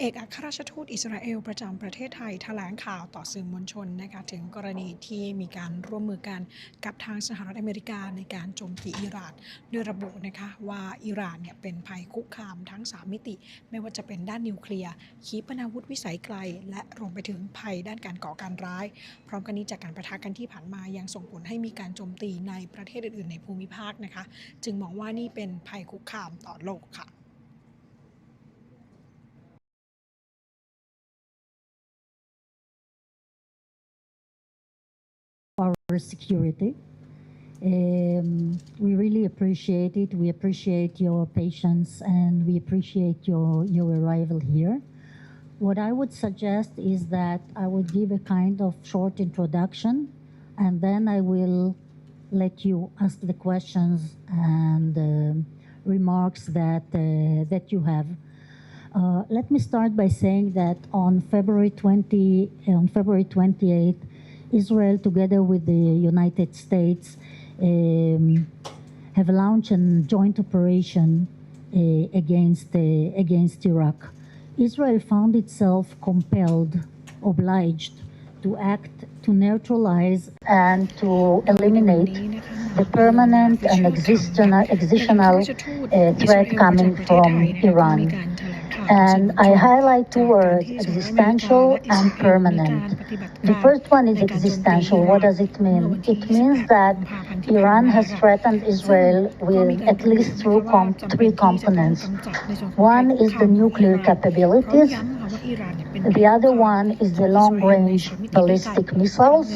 เอกอัครราชทูตอิสราเอลประจำประเทศไทยแถลงข่าวต่อสื่อมวลชนนะคะถึงกรณีที่มีการร่วมมือกันกับทางสหรัฐอเมริกาในการโจมตีอิหร่านโดยระบุนะคะว่าอิหร่านเนี่ยเป็นภัยคุกคามทั้ง3มิติไม่ว่าจะเป็นด้านนิวเคลียร์ขีปนาวุธวิสัยไกลและรวมไปถึงภัยด้านการก่อการร้ายพร้อมกันนี้จากการปะทะกันที่ผ่านมายังส่งผลให้มีการโจมตีในประเทศอื่นๆในภูมิภาคนะคะจึงมองว่านี่เป็นภัยคุกคามต่อโลกค่ะour security. We really appreciate it. We appreciate your patience and we appreciate your arrival here. What I would suggest is that I would give a kind of short introduction and then I will let you ask the questions and remarks that you have. Let me start by saying that on February 28th, Israel, together with the United States, have launched a joint operation against Iraq. Israel found itself compelled, obliged to act to neutralize and to eliminate the permanent and existential threat coming from Iran. And I highlight two words, existential and permanent. The first one is existential. What does it mean? It means that Iran has threatened Israel with at least three components. One is the nuclear capabilities. The other one is the long-range ballistic missiles.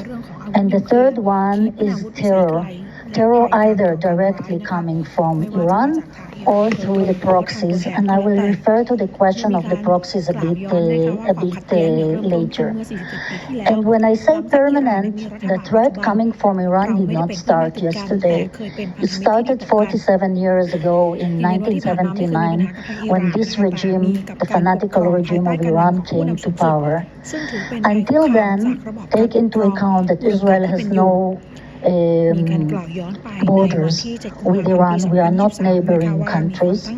And the third one is terror. Terror either directly coming from Iran or through the proxies, and I will refer to the question of the proxies a bit later. And when I say permanent, the threat coming from Iran did not start yesterday. It started 47 years ago in 1979 when this regime, the fanatical regime of Iran, came to power. Until then, take into account that Israel has no borders with Iran. We are not neighboring countries,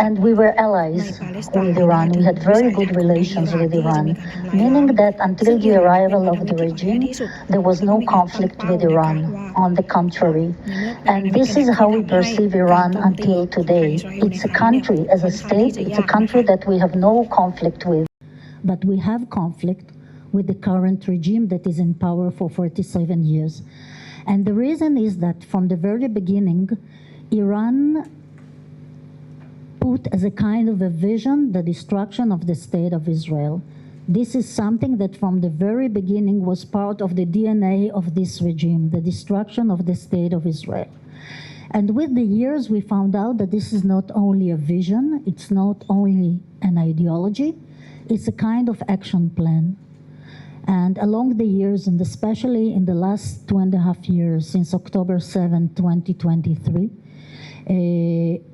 and we were allies with Iran. We had very good relations with Iran, meaning that until the arrival of the regime, there was no conflict with Iran. On the contrary, and this is how we perceive Iran until today. It's a country, as a state, it's a country that we have no conflict with. But we have conflict with the current regime that is in power for 47 years. And the reason is that from the very beginning, Iran put as a kind of a vision the destruction of the state of Israel. This is something that from the very beginning was part of the DNA of this regime, the destruction of the state of Israel. And with the years, we found out that this is not only a vision, it's not only an ideology, it's a kind of action plan. And along the years, and especially in the last 2.5 years, since October 7, 2023,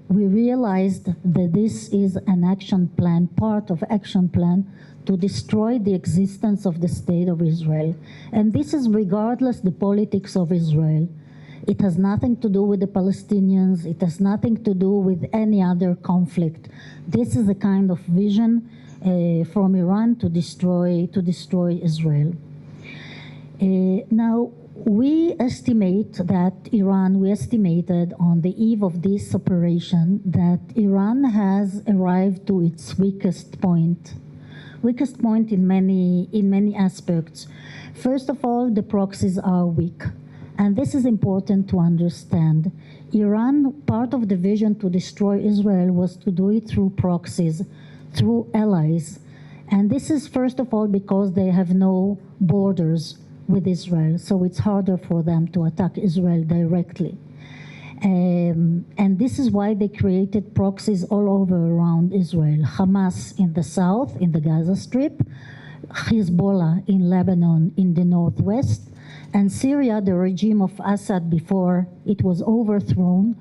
we realized that this is an action plan, part of action plan to destroy the existence of the state of Israel. And this is regardless the politics of Israel. It has nothing to do with the Palestinians. It has nothing to do with any other conflict. This is a kind of vision from Iran to destroy Israel. Now, we estimated on the eve of this operation that Iran has arrived to its weakest point in many aspects. First of all, the proxies are weak. And this is important to understand. Iran, part of the vision to destroy Israel was to do it through proxies, through allies. And this is first of all because they have no borders with Israel, so it's harder for them to attack Israel directly. And this is why they created proxies all over around Israel. Hamas in the south, in the Gaza Strip, Hezbollah in Lebanon in the northwest, and Syria, the regime of Assad before it was overthrown,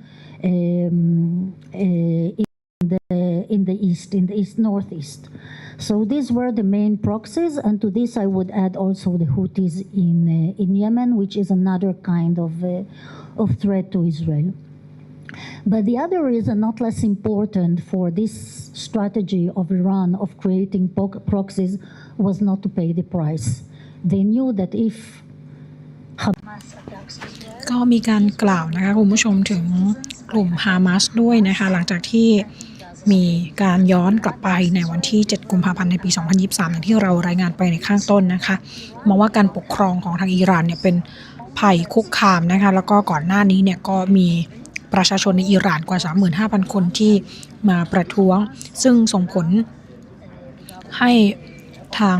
in the east, northeast. So these were the main proxies, and to this I would add also the Houthis in Yemen, which is another kind of threat to Israel. But the other reason, not less important for this strategy of Iran of creating proxies, was not to pay the price. They knew that if Hamas attacks Israel, ก็มีการกล่าวนะคะคุณผู้ชมถึงกลุ่มฮามาสด้วยนะคะหลังจากที่มีการย้อนกลับไปในวันที่ 7 กุมภาพันธ์ในปี 2023 อย่างที่เรารายงานไปในข้างต้นนะคะมองว่าการปกครองของทางอิหร่านเนี่ยเป็นภัยคุกคามนะคะแล้วก็ก่อนหน้านี้เนี่ยก็มีประชาชนในอิหร่านกว่า 35,000 คนที่มาประท้วงซึ่งส่งผลให้ทาง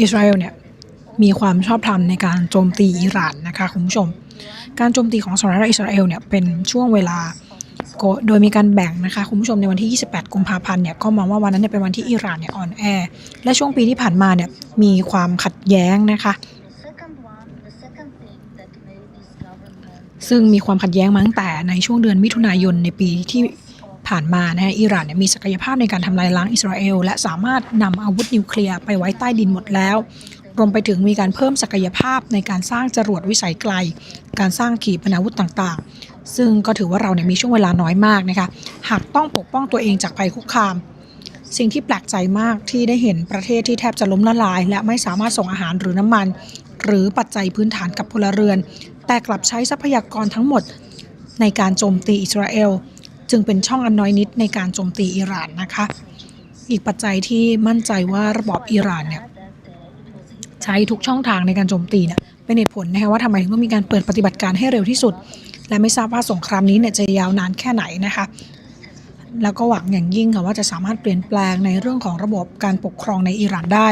อิสราเอลเนี่ยมีความชอบธรรมในการโจมตีอิหร่านนะคะคุณผู้ชมการโจมตีของสหรัฐอิสราเอลเนี่ยเป็นช่วงเวลาโดยมีการแบ่งนะคะคุณผู้ชมในวันที่ 28 กุมภาพันธ์เนี่ยก็มองว่าวันนั้นเนี่ยเป็นวันที่อิหร่านเนี่ยอ่อนแอและช่วงปีที่ผ่านมาเนี่ยมีความขัดแย้งนะคะซึ่งมีความขัดแย้งมาตั้งแต่ในช่วงเดือนมิถุนายนในปีที่ผ่านมานะฮะอิหร่านเนี่ยมีศักยภาพในการทำลายล้างอิสราเอลและสามารถนำอาวุธนิวเคลียร์ไปไว้ใต้ดินหมดแล้วรวมไปถึงมีการเพิ่มศักยภาพในการสร้างจรวดวิสัยไกลการสร้างขีปนาวุธต่างๆซึ่งก็ถือว่าเราเนี่ยมีช่วงเวลาน้อยมากนะคะหากต้องปกป้องตัวเองจากภัยคุกคามสิ่งที่แปลกใจมากที่ได้เห็นประเทศที่แทบจะล้มละลายและไม่สามารถส่งอาหารหรือน้ำมันหรือปัจจัยพื้นฐานกับพลเรือนแต่กลับใช้ทรัพยากรทั้งหมดในการโจมตีอิสราเอลจึงเป็นช่องอันน้อยนิดในการโจมตีอิหร่านนะคะอีกปัจจัยที่มั่นใจว่าระบอบอิหร่านเนี่ยใช้ทุกช่องทางในการโจมตีเนี่ยเป็นเหตุผลนะคะว่าทำไมถึงต้องมีการเปิดปฏิบัติการให้เร็วที่สุดและไม่ทราบว่าสงครามนี้เนี่ยจะยาวนานแค่ไหนนะคะแล้วก็หวังอย่างยิ่งค่ะว่าจะสามารถเปลี่ยนแปลงในเรื่องของระบบการปกครองในอิหร่านได้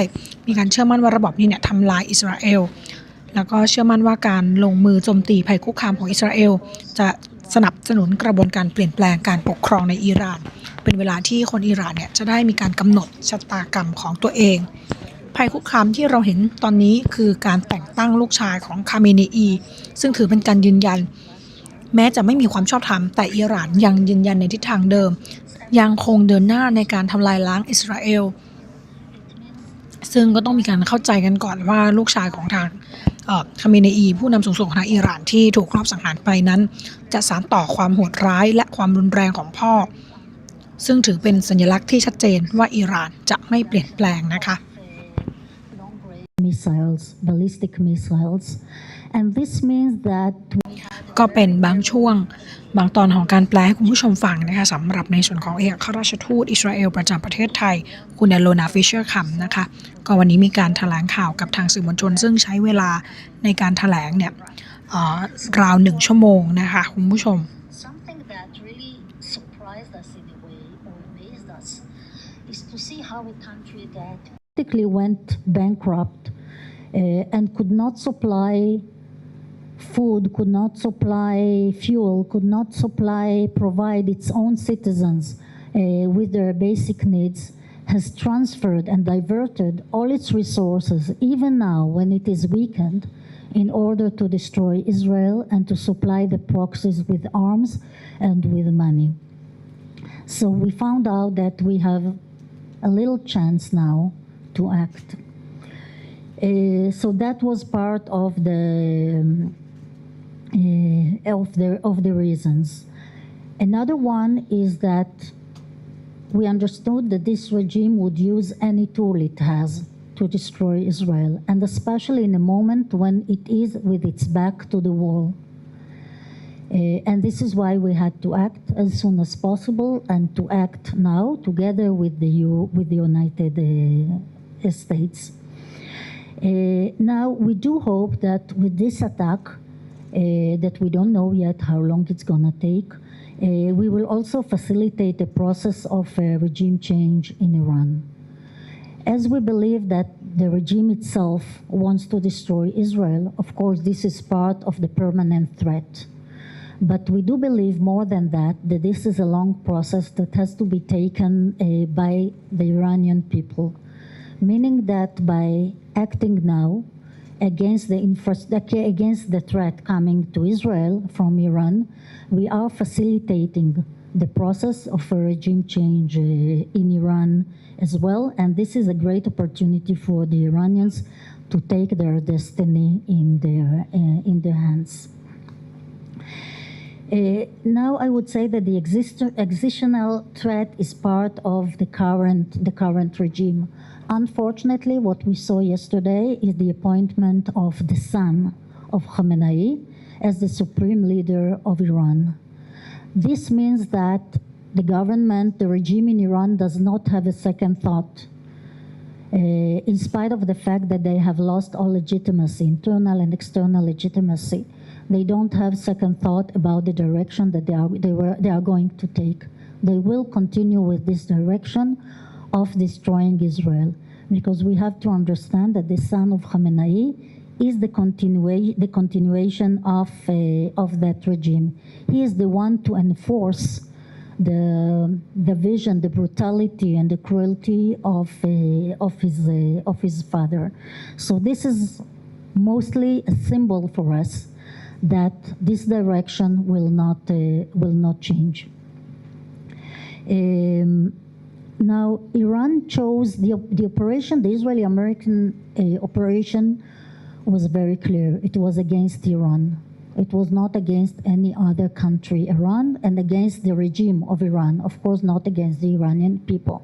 มีการเชื่อมั่นว่าระบบนี้เนี่ยทำลายอิสราเอลแล้วก็เชื่อมั่นว่าการลงมือโจมตีภัยคุกคามของอิสราเอลจะสนับสนุนกระบวนการเปลี่ยนแปลงการปกครองในอิหร่านเป็นเวลาที่คนอิหร่านเนี่ยจะได้มีการกำหนดชะตากรรมของตัวเองภัยคุกคามที่เราเห็นตอนนี้คือการแต่งตั้งลูกชายของคาเมเนอีซึ่งถือเป็นการยืนยันแม้จะไม่มีความชอบธรรมแต่อิหร่านยังยืนยันในทิศทางเดิมยังคงเดินหน้าในการทำลายล้างอิสราเอลซึ่งก็ต้องมีการเข้าใจกันก่อนว่าลูกชายของทางคาเมเนอีผู้นำสูงสุดของทางอิหร่านที่ถูกลอบสังหารไปนั้นจะสานต่อความโหดร้ายและความรุนแรงของพ่อซึ่งถือเป็นสัญลักษณ์ที่ชัดเจนว่าอิหร่านจะไม่เปลี่ยนแปลงนะคะmissiles, ballistic missiles, and this means that ก็เป็นบางช่วงบางตอนของการแปลให้คุณผู้ชมฟังนะคะสำหรับในส่วนของเอกอัครราชทูตอิสราเอลประจำประเทศไทยคุณอโลนาฟิชเชอร์คัมนะคะก็วันนี้มีการแถลงข่าวกับทางสื่อมวลชนซึ่งใช้เวลาในการแถลงเนี่ยราว1 ชั่วโมงนะคะคุณผู้ชม something that really surprised us in a way or amazed us is to see how a country that practically went bankrupt and could not supply food, could not supply fuel, could not provide its own citizens with their basic needs, has transferred and diverted all its resources, even now when it is weakened, in order to destroy Israel and to supply the proxies with arms and with money. So we found out that we have a little chance now to act. So that was part of the reasons. Another one is that we understood that this regime would use any tool it has to destroy Israel, and especially in a moment when it is with its back to the wall. And this is why we had to act as soon as possible and to act now together with the United States. Now we do hope that with this attack, that we don't know yet how long it's going to take, we will also facilitate the process of regime change in Iran. As we believe that the regime itself wants to destroy Israel, of course this is part of the permanent threat. But we do believe more than that this is a long process that has to be taken by the Iranian people, meaning that by acting now against the threat coming to Israel from Iran, we are facilitating the process of a regime change in Iran as well, and this is a great opportunity for the Iranians to take their destiny in their hands. Now I would say that the existential threat is part of the current regime. Unfortunately, what we saw yesterday is the appointment of the son of Khamenei as the supreme leader of Iran. This means that the government, the regime in Iran does not have a second thought. In spite of the fact that they have lost all legitimacy, internal and external legitimacy, they don't have second thought about the direction that they are going to take. They will continue with this direction of destroying Israel, because we have to understand that the son of Khamenei is the continuation of that regime. He is the one to enforce the vision, the brutality, and the cruelty of his father. So this is mostly a symbol for us that this direction will not change. Now, Iran chose the operation, the Israeli-American operation was very clear. It was against Iran. It was not against any other country, Iran, and against the regime of Iran, of course not against the Iranian people.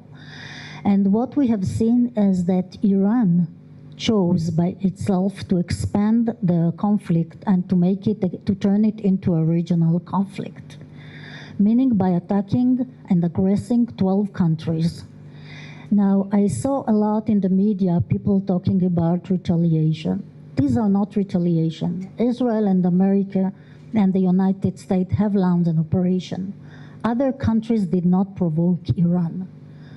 And what we have seen is that Iran chose by itself to expand the conflict and to turn it into a regional conflict, meaning by attacking and aggressing 12 countries. Now, I saw a lot in the media people talking about retaliation. These are not retaliation. Israel and America and the United States have launched an operation. Other countries did not provoke Iran.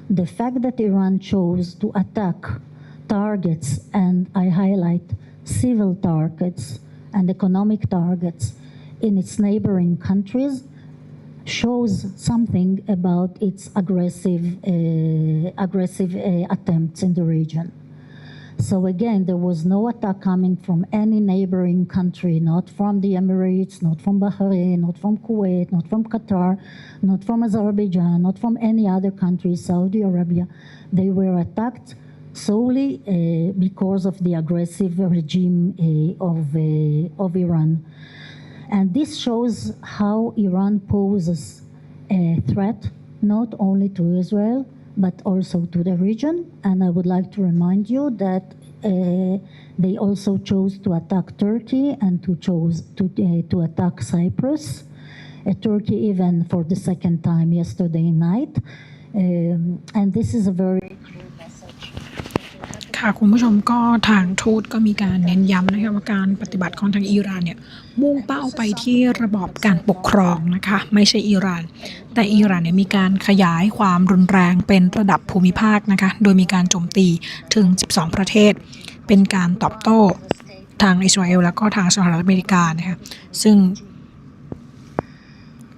The fact that Iran chose to attack targets, and I highlight civil targets and economic targets in its neighboring countries, shows something about its aggressive attempts in the region. So again, there was no attack coming from any neighboring country, not from the Emirates, not from Bahrain, not from Kuwait, not from Qatar, not from Azerbaijan, not from any other country, Saudi Arabia. They were attacked solely because of the aggressive regime of Iran. And this shows how Iran poses a threat not only to Israel, but also to the region. And I would like to remind you that they also chose to attack Turkey and to attack Cyprus. Turkey even for the second time yesterday night. And this is a very clear message. ค่ะคุณผู้ชมก็ทางทูตก็มีการเน้นย้ำนะคะว่าการปฏิบัติของทางอิหร่านเนี่ยมุ่งเป้าไปที่ระบอบการปกครองนะคะไม่ใช่อิหร่านแต่อิหร่านเนี่ยมีการขยายความรุนแรงเป็นระดับภูมิภาคนะคะโดยมีการโจมตีถึง12ประเทศเป็นการตอบโต้ทางอิสราเอลแล้วก็ทางสหรัฐอเมริกานะคะซึ่ง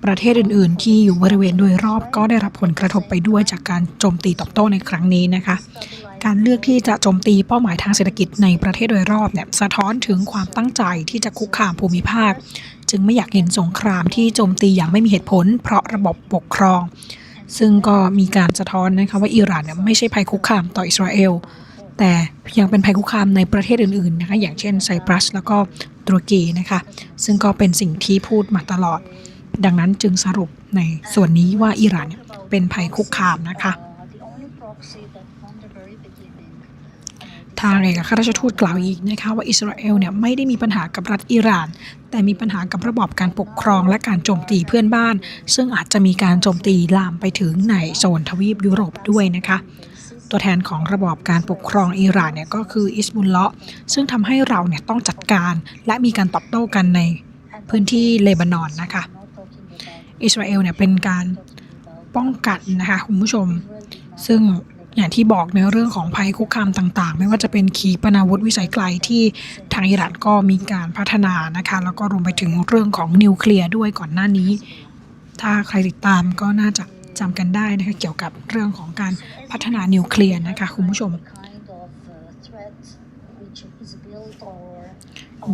ประเทศอื่นๆที่อยู่บริเวณโดยรอบก็ได้รับผลกระทบไปด้วยจากการโจมตีตอบโต้ในครั้งนี้นะคะการเลือกที่จะโจมตีเป้าหมายทางเศรษฐกิจในประเทศโดยรอบเนี่ยสะท้อนถึงความตั้งใจที่จะคุกคามภูมิภาคจึงไม่อยากเห็นสงครามที่โจมตีอย่างไม่มีเหตุผลเพราะระบบปกครองซึ่งก็มีการสะท้อนนะคะว่าอิหร่านเนี่ยไม่ใช่ภัยคุกคามต่ออิสราเอลแต่ยังเป็นภัยคุกคามในประเทศอื่นๆนะคะอย่างเช่นไซปรัสแล้วก็ตุรกีนะคะซึ่งก็เป็นสิ่งที่พูดมาตลอดดังนั้นจึงสรุปในส่วนนี้ว่าอิหร่านเป็นภัยคุกคามนะคะทางเอกอัครราชทูตกล่าวอีกนะคะว่าอิสราเอลเนี่ยไม่ได้มีปัญหากับรัฐอิหร่านแต่มีปัญหากับระบอบการปกครองและการโจมตีเพื่อนบ้านซึ่งอาจจะมีการโจมตีลามไปถึงในโซนทวีปยุโรปด้วยนะคะตัวแทนของระบอบการปกครองอิหร่านเนี่ยก็คืออิสบุลเลาะห์ซึ่งทำให้เราเนี่ยต้องจัดการและมีการตอบโต้กันในพื้นที่เลบานอนนะคะอิสราเอลเนี่ยเป็นการป้องกันนะคะคุณผู้ชมซึ่งอย่างที่บอกในเรื่องของภัยคุกคามต่างๆไม่ว่าจะเป็นขีปนาวุธวิสัยไกลที่ทางอิหร่านก็มีการพัฒนานะคะแล้วก็รวมไปถึงเรื่องของนิวเคลียร์ด้วยก่อนหน้านี้ถ้าใครติดตามก็น่าจะจำกันได้นะคะเกี่ยวกับเรื่องของการพัฒนานิวเคลียร์นะคะคุณผู้ชม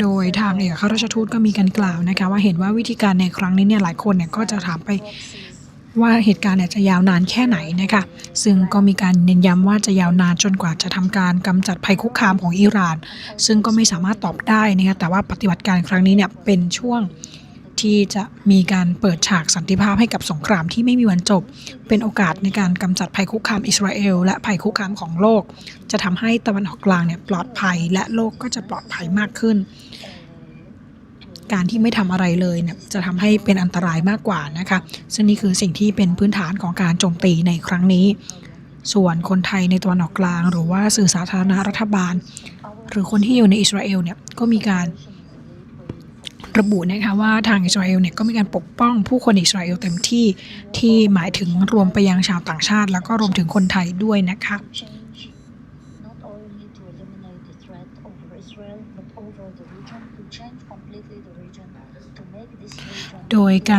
โดยทางเอกอัครราชทูตก็มีการกล่าวนะคะว่าเห็นว่าวิธีการในครั้งนี้เนี่ยหลายคนเนี่ยก็จะถามไปว่าเหตุการณ์เนี่ยจะยาวนานแค่ไหนนะคะซึ่งก็มีการเน้นย้ำว่าจะยาวนานจนกว่าจะทำการกำจัดภัยคุกคามของอิหร่านซึ่งก็ไม่สามารถตอบได้นะคะแต่ว่าปฏิบัติการครั้งนี้เนี่ยเป็นช่วง ที่จะมีการเปิดฉากสันติภาพให้กับสงครามที่ไม่มีวันจบเป็นโอกาสในการกำจัดภัยคุกคามอิสราเอลและภัยคุกคามของโลกจะทำให้ตะวันออกกลางเนี่ยปลอดภัยและโลกก็จะปลอดภัยมากขึ้นการที่ไม่ทำอะไรเลยเนี่ยจะทำให้เป็นอันตรายมากกว่านะคะซึ่งนี่คือสิ่งที่เป็นพื้นฐานของการโจมตีในครั้งนี้ส่วนคนไทยในตะวันออกกลางหรือว่าสื่อสาธารณรัฐบาลหรือคนที่อยู่ในอิสราเอลเนี่ยก็มีการระบุนะคะว่าทางอิสราเอลเนี่ยก็มีการปกป้องผู้คนอิสราเอลเต็มที่ที่หมายถึงรวมไปยังชาวต่างชาติแล้วก็รวมถึงคนไทยด้วยนะคะโดยก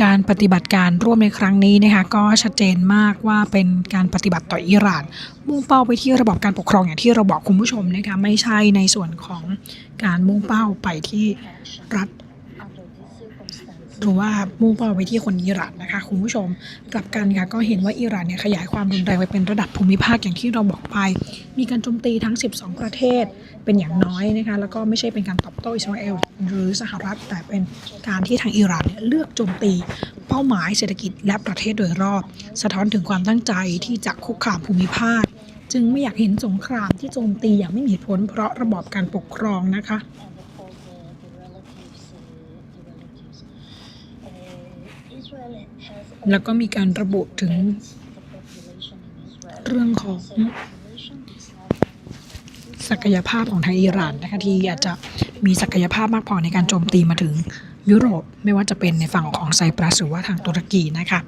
ารปฏิบัติการร่วมในครั้งนี้นะคะก็ชัดเจนมากว่าเป็นการปฏิบัติต่ออิหร่านมุ่งเป้าไปที่ระบบการปกครองอย่างที่เราบอกคุณผู้ชมนะคะไม่ใช่ในส่วนของการมุ่งเป้าไปที่รัฐหรือว่ามุ่งเป้าไปที่คนอิหร่านนะคะคุณผู้ชมกลับกันค่ะก็เห็นว่าอิหร่านเนี่ยขยายความรุนแรงไปเป็นระดับภูมิภาคอย่างที่เราบอกไปมีการโจมตีทั้ง12ประเทศเป็นอย่างน้อยนะคะแล้วก็ไม่ใช่เป็นการตอบโต้อิสราเอลหรือสหรัฐแต่เป็นการที่ทางอิหร่านเนี่ยเลือกโจมตีเป้าหมายเศรษฐกิจและประเทศโดยรอบสะท้อนถึงความตั้งใจที่จะคุกคามภูมิภาคจึงไม่อยากเห็นสงครามที่โจมตีอย่างไม่มีเหตุผลเพราะระบอบการปกครองนะคะแล้วก็มีการระบุถึงเรื่องของศักยภาพของทางอิหร่านนะคะที่อาจจะมีศักยภาพมากพอในการโจมตีมาถึงยุโรปไม่ว่าจะเป็นในฝั่งของไซปรัสหรือว่าทางตุรกีนะคะ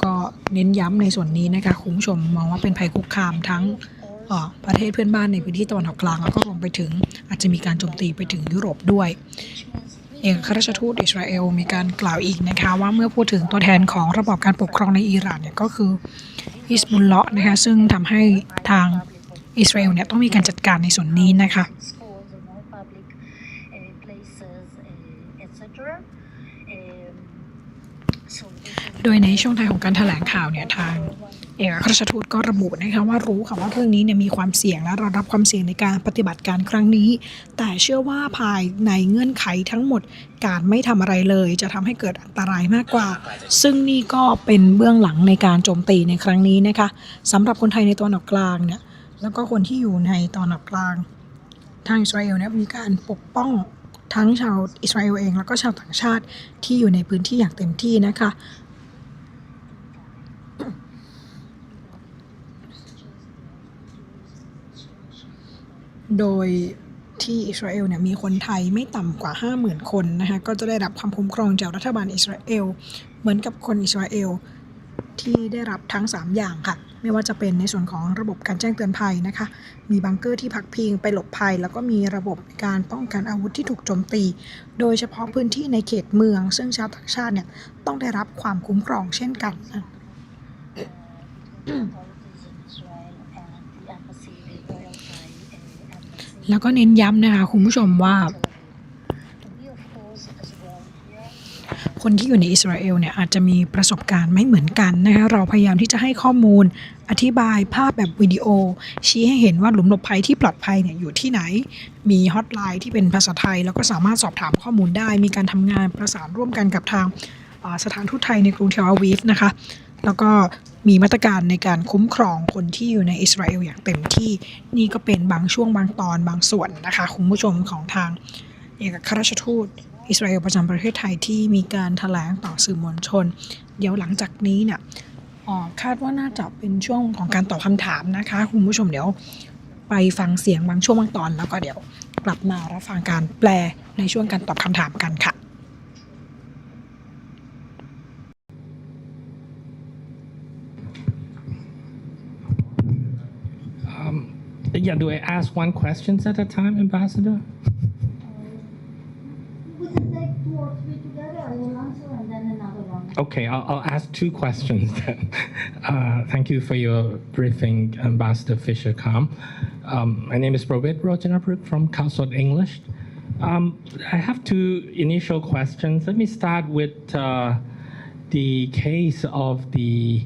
ก็เน้นย้ำในส่วนนี้นะคะคุณผู้ชมมองว่าเป็นภัยคุกคามทั้งประเทศเพื่อนบ้านในพื้นที่ตะวันออกกลางแล้วก็รวมไปถึงอาจจะมีการโจมตีไปถึงยุโรปด้วยเอกอัครราชทูตอิสราเอลมีการกล่าวอีกนะคะว่าเมื่อพูดถึงตัวแทนของระบอบการปกครองในอิหร่านเนี่ยก็คือฮิสบุลเลาะห์นะคะซึ่งทำให้ทางอิสราเอลเนี่ยต้องมีการจัดการในส่วนนี้นะคะโดยในช่วงท้ายของการแถลงข่าวเนี่ยทางเอกอัครราชทูตก็ระบุนะคะว่ารู้ค่ะว่าเรื่องนี้เนี่ยมีความเสี่ยงและเรารับความเสี่ยงในการปฏิบัติการครั้งนี้แต่เชื่อว่าภายในเงื่อนไขทั้งหมดการไม่ทำอะไรเลยจะทำให้เกิดอันตรายมากกว่าซึ่งนี่ก็เป็นเบื้องหลังในการโจมตีในครั้งนี้นะคะสำหรับคนไทยในตะวันออกกลางเนี่ยแล้วก็คนที่อยู่ในตะวันออกกลางทางอิสราเอลเนี่ยมีการปกป้องทั้งชาวอิสราเอลเองแล้วก็ชาวต่างชาติที่อยู่ในพื้นที่อย่างเต็มที่นะคะโดยที่อิสราเอลเนี่ยมีคนไทยไม่ต่ำกว่า 50,000 คนนะคะก็จะได้รับความคุ้มครองจากรัฐบาลอิสราเอลเหมือนกับคนอิสราเอลที่ได้รับทั้ง3อย่างค่ะไม่ว่าจะเป็นในส่วนของระบบการแจ้งเตือนภัยนะคะมีบังเกอร์ที่พักพิงไปหลบภัยแล้วก็มีระบบการป้องกันอาวุธที่ถูกโจมตีโดยเฉพาะพื้นที่ในเขตเมืองซึ่งชาวต่างชาติเนี่ยต้องได้รับความคุ้มครองเช่นกันแล้วก็เน้นย้ำนะคะคุณผู้ชมว่าคนที่อยู่ในอิสราเอลเนี่ยอาจจะมีประสบการณ์ไม่เหมือนกันนะคะเราพยายามที่จะให้ข้อมูลอธิบายภาพแบบวิดีโอชี้ให้เห็นว่าหลุมหลบภัยที่ปลอดภัยเนี่ยอยู่ที่ไหนมีฮอตไลน์ที่เป็นภาษาไทยแล้วก็สามารถสอบถามข้อมูลได้มีการทำงานประสานร่วมกันกับทางสถานทูตไทยในกรุงเทลอาวีฟนะคะแล้วก็มีมาตรการในการคุ้มครองคนที่อยู่ในอิสราเอลอย่างเต็มที่นี่ก็เป็นบางช่วงบางตอนบางส่วนนะคะคุณผู้ชมของทางเอกอัครราชทูตอิสราเอลประจำประเทศไทยที่มีการแถลงต่อสื่อมวลชนเดี๋ยวหลังจากนี้เนี่ยคาดว่าน่าจะเป็นช่วงของการตอบคำถามนะคะคุณผู้ชมเดี๋ยวไปฟังเสียงบางช่วงบางตอนแล้วก็เดี๋ยวกลับมารับฟังการแปลในช่วงการตอบคำถามกันค่ะYeah, do I ask one question at a time, Ambassador? We can take 2 or 3 together. I will answer and then another one. Okay, I'll ask 2 questions then. Thank you for your briefing, Ambassador Fisher-Kam. My name is Robert Rojanapruk from Council English. I have 2 initial questions. Let me start with the case of the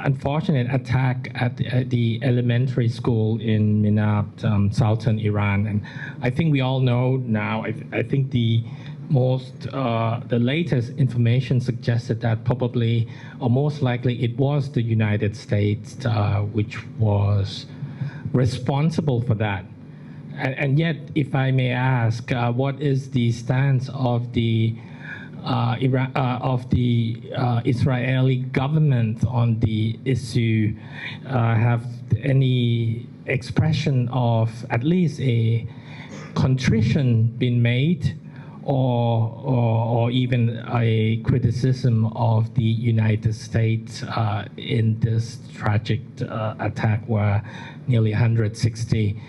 unfortunate attack at the elementary school in Minab, southern Iran. And I think we all know now, I think the latest information suggested that probably, or most likely, it was the United States which was responsible for that. And yet, if I may ask, what is the stance of the Israeli government on the issue? Have any expression of at least a contrition been made, or even a criticism of the United States in this tragic attack where nearly 160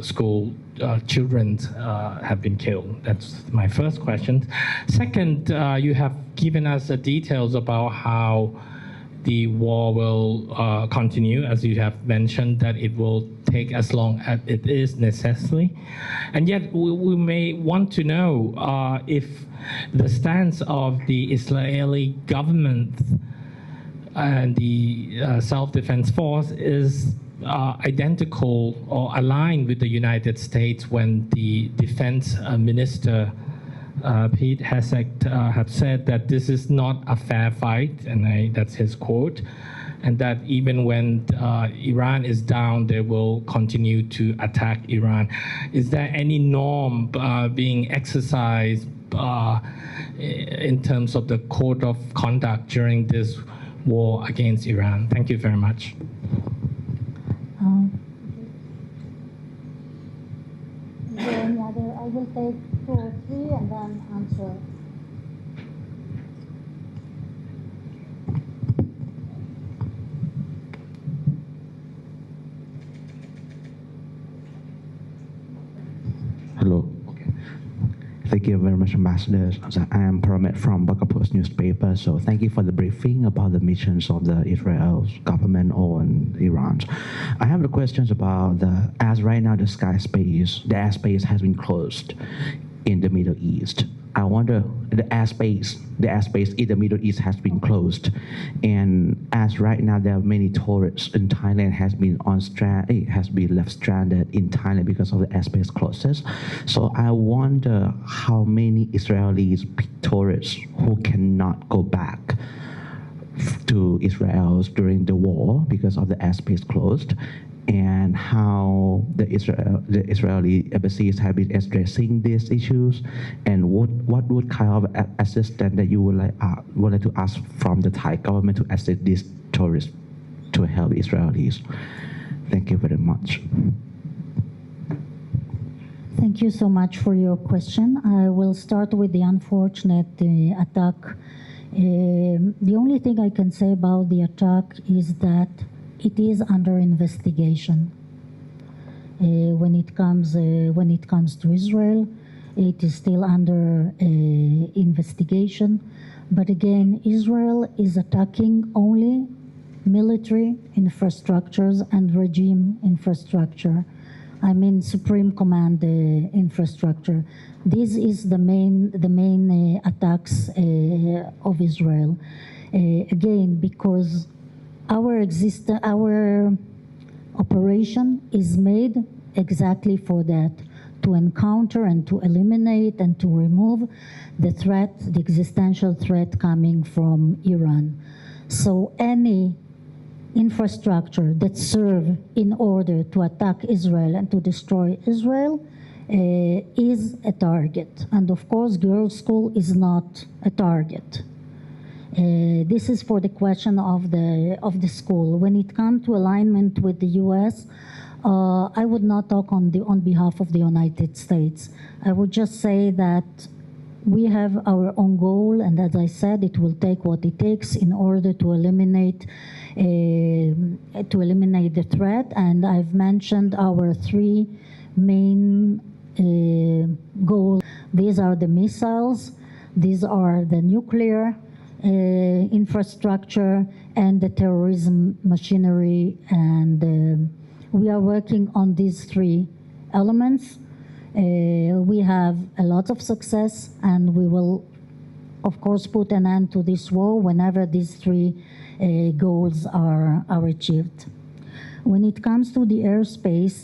school children have been killed? That's my first question. Second, you have given us the details about how the war will continue, as you have mentioned, that it will take as long as it is necessary. And yet we may want to know if the stance of the Israeli government and the self-defense force is identical or aligned with the United States when the defense minister Pete Hegseth have said that this is not a fair fight, and that's his quote, and that even when Iran is down, they will continue to attack Iran. Is there any norm being exercised in terms of the code of conduct during this war against Iran? Thank you very much. I will take 2 or 3 and then answer. Hello. Okay. Thank you very much, Ambassador. I am Paramet from Bangkok Post newspaper. So thank you for the briefing about the missions of the Israel government on Iran. I have the questions about as right now the airspace has been closed in the Middle East. I wonder, the airspace in the Middle East has been closed, and as right now there are many tourists in Thailand has been left stranded in Thailand because of the airspace closes. So I wonder how many Israeli tourists who cannot go back to Israel during the war because of the airspace closed, and how the Israeli embassies have been addressing these issues, and what kind of assistance that you would like to ask from the Thai government to assist these tourists to help Israelis. Thank you very much. Thank you so much for your question. I will start with the unfortunate attack. The only thing I can say about the attack is that it is under investigation. When it comes to Israel, it is still under investigation. But again, Israel is attacking only military infrastructures and regime infrastructure. I mean, Supreme Command infrastructure. This is the main attacks of Israel. Again, because our operation is made exactly for that, to encounter and to eliminate and to remove the threat, the existential threat coming from Iran. So any infrastructure that serve in order to attack Israel and to destroy Israel is a target. And of course, girls' school is not a target. This is for the question of the school. When it comes to alignment with the U.S., I would not talk on behalf of the United States. I would just say that we have our own goal, and as I said, it will take what it takes in order to eliminate the threat. And I've mentioned our 3 main goals. These are the missiles, these are the nuclear infrastructure, and the terrorism machinery, and we are working on these 3 elements. We have a lot of success, and we will of course, put an end to this war whenever these three goals are achieved. When it comes to the airspace,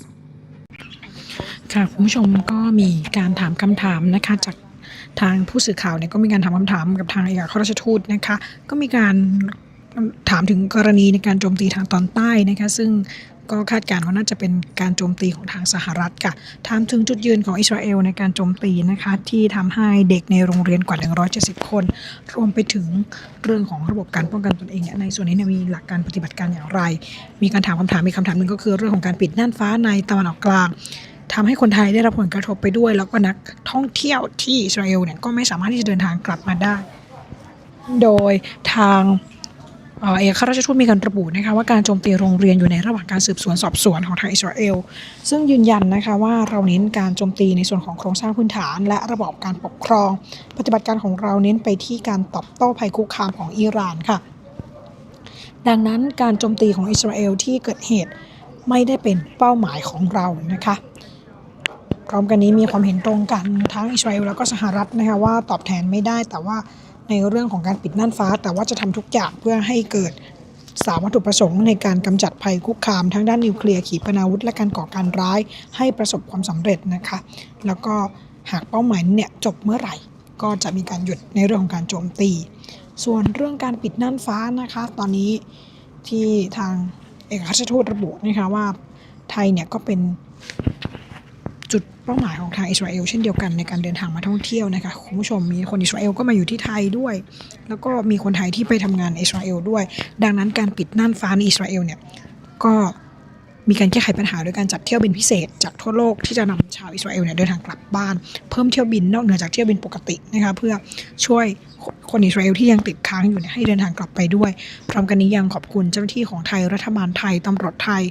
ค่ะคุณผู้ชมก็มีการถามคำถามนะคะจากทางผู้สื่อข่าวเนี่ยก็มีการถามคำถามกับทางเอกอัครราชทูตนะคะก็มีการถามถึงกรณีในการโจมตีทางตอนใต้นะคะซึ่งก็คาดการณ์ว่าน่าจะเป็นการโจมตีของทางสหรัฐค่ะถามถึงจุดยืนของอิสราเอลในการโจมตีนะคะที่ทำให้เด็กในโรงเรียนกว่า170คนรวมไปถึงเรื่องของระบบการป้องกันตนเองในส่วนนี้มีหลักการปฏิบัติการอย่างไรมีการถามคำถามมีคำถามหนึ่งก็คือเรื่องของการปิดน่านฟ้าในตะวันออกกลางทำให้คนไทยได้รับผลกระทบไปด้วยแล้วก็นักท่องเที่ยวที่อิสราเอลเนี่ยก็ไม่สามารถที่จะเดินทางกลับมาได้โดยทางเอกอัครราชทูตมีการระบุนะคะว่าการโจมตีโรงเรียนอยู่ในระหว่างการสืบสวนสอบสวนของทางอิสราเอลซึ่งยืนยันนะคะว่าเราเน้นการโจมตีในส่วนของโครงสร้างพื้นฐานและระบอบการปกครองปฏิบัติการของเราเน้นไปที่การตอบโต้ภัยคุกคามของอิหร่านค่ะดังนั้นการโจมตีของอิสราเอลที่เกิดเหตุไม่ได้เป็นเป้าหมายของเรานะคะพร้อมกันนี้มีความเห็นตรงกันทั้งอิสราเอลแล้วก็สหรัฐนะคะว่าตอบแทนไม่ได้แต่ว่าในเรื่องของการปิดน่านฟ้าแต่ว่าจะทำทุกอย่างเพื่อให้เกิด3 วัตถุประสงค์ในการกำจัดภัยคุกคามทั้งด้านนิวเคลียร์ขีปนาวุธและการก่อการร้ายให้ประสบความสำเร็จนะคะแล้วก็หากเป้าหมายเนี่ยจบเมื่อไหร่ก็จะมีการหยุดในเรื่องของการโจมตีส่วนเรื่องการปิดน่านฟ้านะคะตอนนี้ที่ทางเอกอัครราชทูตระบุนะคะว่าไทยเนี่ยก็เป็นจุดเป้าหมายของทางอิสราเอลเช่นเดียวกันในการเดินทางมาท่องเที่ยวนะคะคุณผู้ชมมีคนอิสราเอลก็มาอยู่ที่ไทยด้วยแล้วก็มีคนไทยที่ไปทำงานในอิสราเอลด้วยดังนั้นการปิดน่านฟ้าในอิสราเอลเนี่ยก็มีการแก้ไขปัญหาโดยการจัดเที่ยวบินพิเศษจากทั่วโลกที่จะนำชาวอิสราเอลเนี่ยเดินทางกลับบ้านเพิ่มเที่ยวบินนอกเหนือจากเที่ยวบินปกตินะคะเพื่อช่วยคนอิสราเอลที่ยังติดค้างอยู่เนี่ยให้เดินทางกลับไปด้วยพร้อมกันนี้ยังขอบคุณเจ้าหน้าที่ของไทยรัฐบาลไทยตำรวจไทย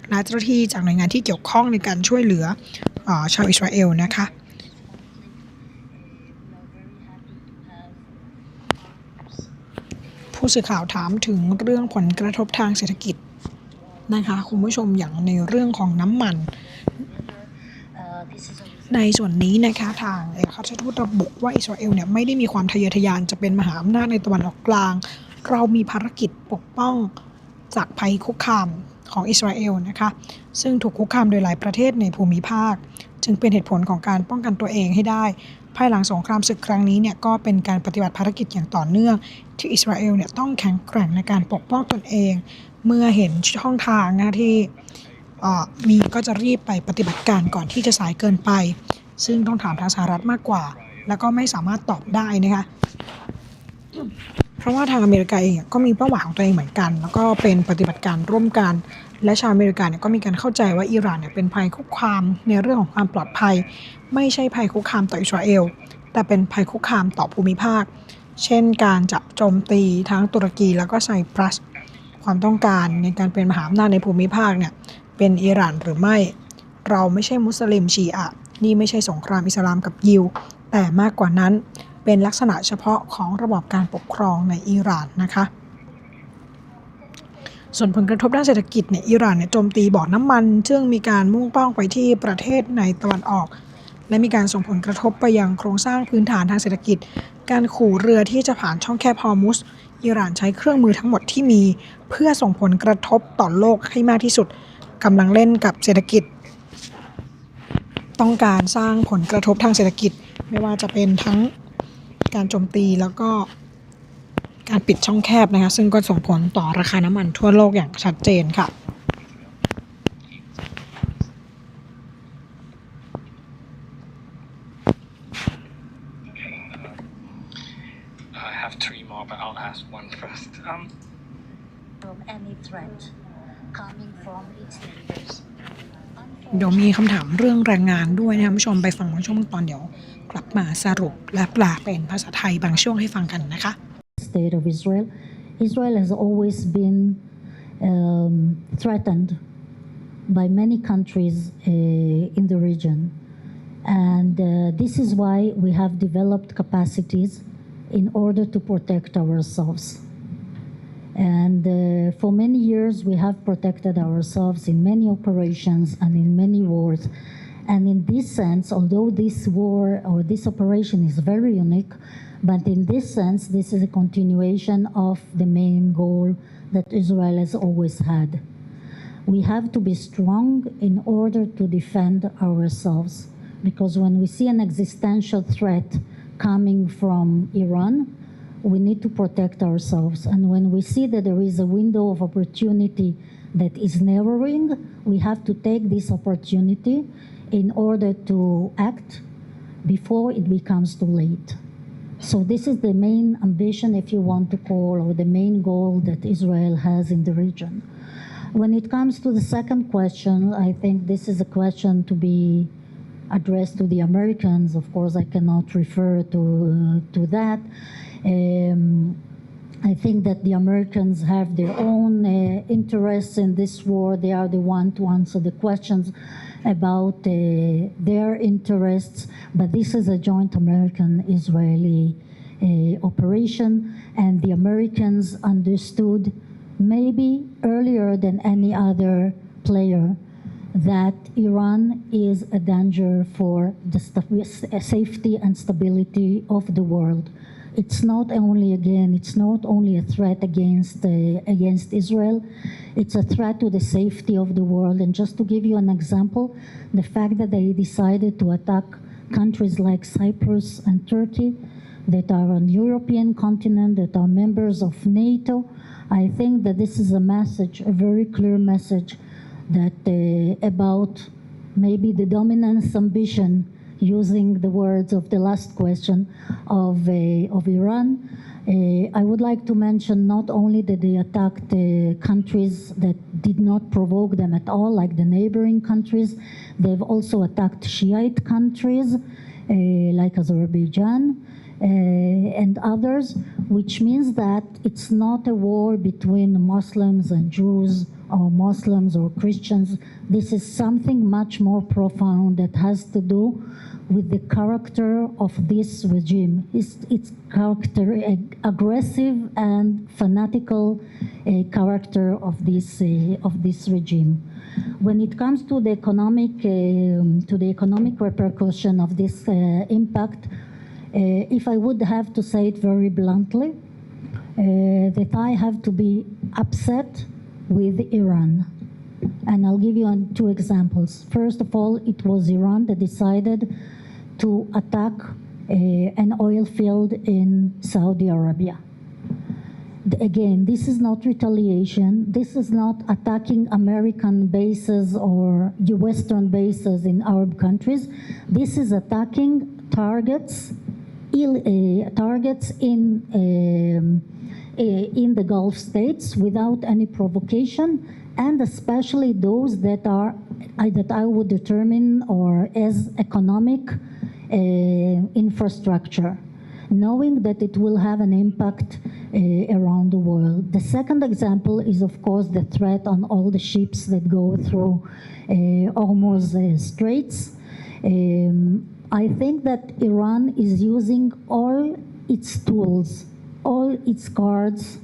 และเจ้าหน้าที่จากหน่วยงานที่เกี่ยวข้องในการช่วยเหลือชาวอิสราเอลนะคะผู้สื่อข่าวถามถึงเรื่องผลกระทบทางเศรษฐกิจนะคะคุณผู้ชมอย่างในเรื่องของน้ำมันในส่วนนี้นะคะทางเอกอัครราชทูตระบุว่าอิสราเอลเนี่ยไม่ได้มีความทะเยอทะยานจะเป็นมหาอำนาจในตะวันออกกลางเรามีภารกิจปกป้องจากภัยคุกคามของอิสราเอลนะคะซึ่งถูกคุกคามโดยหลายประเทศในภูมิภาคจึงเป็นเหตุผลของการป้องกันตัวเองให้ได้ภายหลังสงครามศึกครั้งนี้เนี่ยก็เป็นการปฏิบัติภารกิจอย่างต่อเนื่องที่อิสราเอลเนี่ยต้องแข็งแกร่งในการปกป้องตนเองเมื่อเห็นช่องทางนะที่มีก็จะรีบไปปฏิบัติการก่อนที่จะสายเกินไปซึ่งต้องถามทางสหรัฐมากกว่าแล้วก็ไม่สามารถตอบได้นะคะเพราะว่าทางอเมริกาเองก็มีเป้าหมายของตัวเองเหมือนกันแล้วก็เป็นปฏิบัติการร่วมกันและชาวอเมริกาเนี่ยก็มีการเข้าใจว่าอิหร่านเนี่ยเป็นภัยคุกคามในเรื่องของความปลอดภัยไม่ใช่ภัยคุกคามต่ออิสราเอลแต่เป็นภัยคุกคามต่อภูมิภาคเช่นการจับโจมตีทั้งตุรกีแล้วก็ไซปรัสความต้องการในการเป็นมหาอำนาจในภูมิภาคเนี่ยเป็นอิหร่านหรือไม่เราไม่ใช่มุสลิมชีอะห์นี่ไม่ใช่สงครามอิสลามกับยิวแต่มากกว่านั้นเป็นลักษณะเฉพาะของระบบการปกครองในอิหร่านนะคะส่วนผลกระทบด้านเศรษฐกิจเนี่ยอิหร่านเนี่ยโจมตีบ่อน้ำมันซึ่งมีการมุ่งเป้าไปที่ประเทศในตะวันออกและมีการส่งผลกระทบไปยังโครงสร้างพื้นฐานทางเศรษฐกิจการขู่เรือที่จะผ่านช่องแคบฮอร์มุซอิหร่านใช้เครื่องมือทั้งหมดที่มีเพื่อส่งผลกระทบต่อโลกให้มากที่สุดกำลังเล่นกับเศรษฐกิจต้องการสร้างผลกระทบทางเศรษฐกิจไม่ว่าจะเป็นทั้งการโจมตีแล้วก็การปิดช่องแคบนะคะซึ่งก็ส่งผลต่อราคาน้ำมันทั่วโลกอย่างชัดเจนค่ะ I have 3 more, but I'll ask one first. From any threat coming from its neighbors. เดี๋ยวมีคำถามเรื่องแรงงานด้วยนะคะผู้ชมไปฟังบางช่วงตอนเดี๋ยวกลับมาสรุปและแปลเป็นภาษาไทยบางช่วงให้ฟังกันนะคะ State of Israel. Israel has always been threatened by many countries in the region, and this is why we have developed capacities in order to protect ourselves. And for many years, we have protected ourselves in many operations and in many wars. And in this sense, although this war or this operation is very unique, but in this sense, this is a continuation of the main goal that Israel has always had. We have to be strong in order to defend ourselves, because when we see an existential threat coming from Iran, we need to protect ourselves. And when we see that there is a window of opportunity that is narrowing, we have to take this opportunity in order to act before it becomes too late. So this is the main ambition, if you want to call, or the main goal that Israel has in the region. When it comes to the second question, I think this is a question to be addressed to the Americans. Of course, I cannot refer to that. I think that the Americans have their own interests in this war. They are the one to answer the questions about their interests, but this is a joint American-Israeli operation, and the Americans understood maybe earlier than any other player that Iran is a danger for the safety and stability of the world. It's not only, again, it's not only a threat against Israel, it's a threat to the safety of the world. And just to give you an example, the fact that they decided to attack countries like Cyprus and Turkey that are on the European continent, that are members of NATO, I think that this is a message, a very clear message that about maybe the dominance ambition, using the words of the last question of Iran. I would like to mention not only that they attacked countries that did not provoke them at all, like the neighboring countries, they've also attacked Shiite countries like Azerbaijan and others, which means that it's not a war between Muslims and Jews or Muslims or Christians. This is something much more profound that has to do with the character of this regime. Its character, aggressive and fanatical character of this regime. When it comes to the economic repercussion of this impact, if I would have to say it very bluntly, that I have to be upset with Iran. And I'll give you two examples. First of all, it was Iran that decided to attack an oil field in Saudi Arabia. Again, this is not retaliation. This is not attacking American bases or Western bases in Arab countries. This is attacking targets in the Gulf states without any provocation, and especially those that I would determine or as economic infrastructure, knowing that it will have an impact around the world. The second example is, of course, the threat on all the ships that go through Hormuz Straits. I think that Iran is using all its tools, all its cards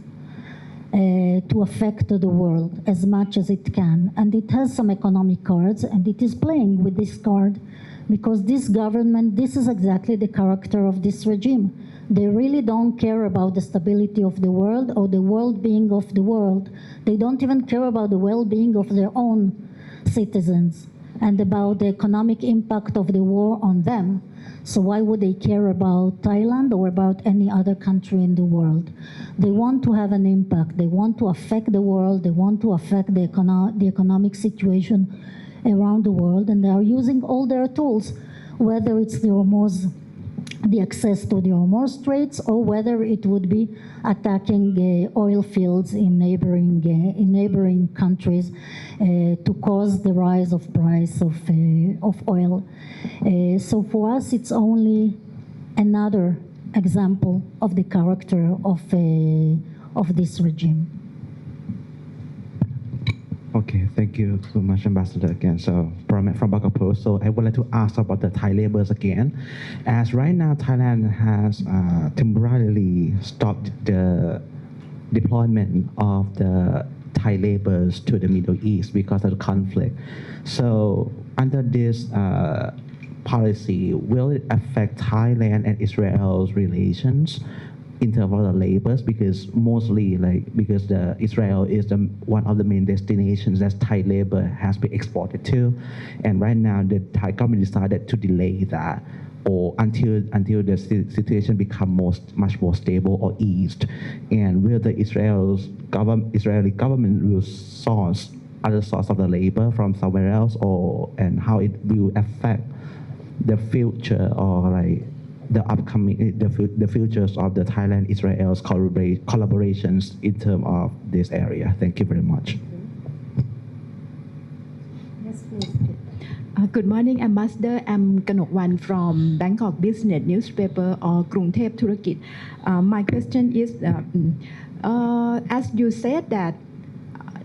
to affect the world as much as it can. And it has some economic cards, and it is playing with this card because this government, this is exactly the character of this regime. They really don't care about the stability of the world or the well-being of the world. They don't even care about the well-being of their own citizens and about the economic impact of the war on them. So why would they care about Thailand or about any other country in the world? They want to have an impact. They want to affect the world. They want to affect the economic situation around the world, and they are using all their tools, whether it's the access to the Hormuz Straits, or whether it would be attacking oil fields in neighboring countries to cause the rise of price of oil. So for us, it's only another example of the character of this regime. Okay, thank you so much, Ambassador, again. So, from Bangkok, so I would like to ask about the Thai laborers again. As right now, Thailand has temporarily stopped the deployment of the Thai laborers to the Middle East because of the conflict. So, under this policy, will it affect Thailand and Israel's relations in terms of the labors? Because mostly, because Israel is one of the main destinations that Thai labor has been exported to, and right now the Thai government decided to delay that, or until the situation become much more stable or eased, and will the Israeli government will source other source of the labor from somewhere else, and how it will affect the future or the upcoming the futures of the Thailand-Israel's collaborations in terms of this area. Thank you very much. Yes, please. Good morning, Ambassador. I'm Kanokwan from Bangkok Business Newspaper or Krungthep Thurakit. My question is, as you said that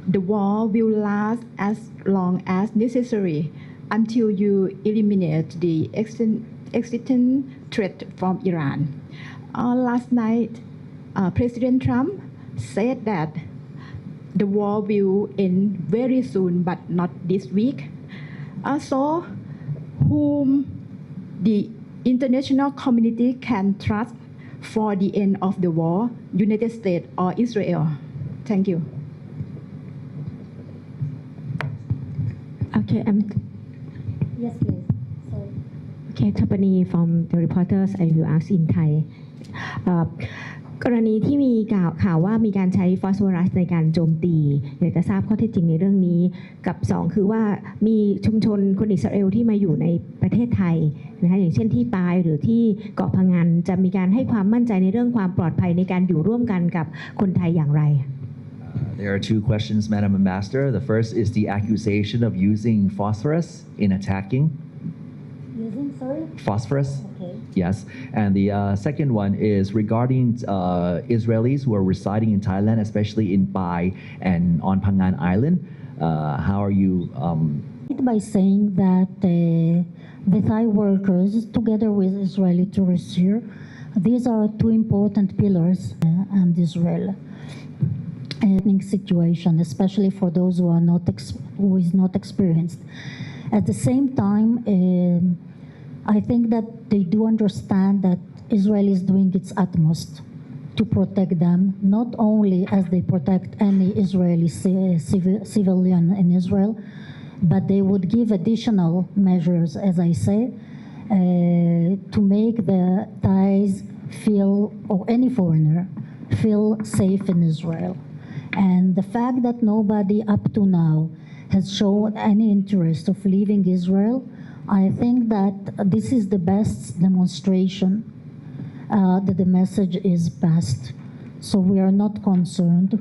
the war will last as long as necessary until you eliminate the existing threat from Iran. Last night, President Trump said that the war will end very soon, but not this week. So, whom the international community can trust for the end of the war, United States or Israel? Thank you. Okay, Yes, please. Sorry. okay, Tapani from the reporters, I will ask in Thai. กรณีที่มีข่าวว่ามีการใช้ฟอสฟอรัสในการโจมตีอยากจะทราบข้อเท็จจริงในเรื่องนี้กับ2คือว่ามีชุมชนคนอิสราเอลที่มาอยู่ในประเทศไทยนะคะอย่างเช่นที่ปายหรือที่เกาะพะงันจะมีการให้ความมั่นใจในเรื่องความปลอดภัยในการอยู่ร่วมกันกับคนไทยอย่างไร There are two questions, Madam Ambassador. The first is the accusation of using phosphorus in attacking. Using, sorry? Phosphorus? Okay. Yes. And the second one is regarding Israelis who are residing in Thailand, especially in Pai and on Phangan Island. How are you? By saying that the Thai workers, together with Israeli tourists here, these are two important pillars and Israel. Situation, especially for those who are who is not experienced. At the same time, I think that they do understand that Israel is doing its utmost to protect them, not only as they protect any Israeli civilian in Israel, but they would give additional measures, as I say, to make the Thais feel, or any foreigner, feel safe in Israel. And the fact that nobody up to now has shown any interest of leaving Israel, I think that this is the best demonstration that the message is passed. So we are not concerned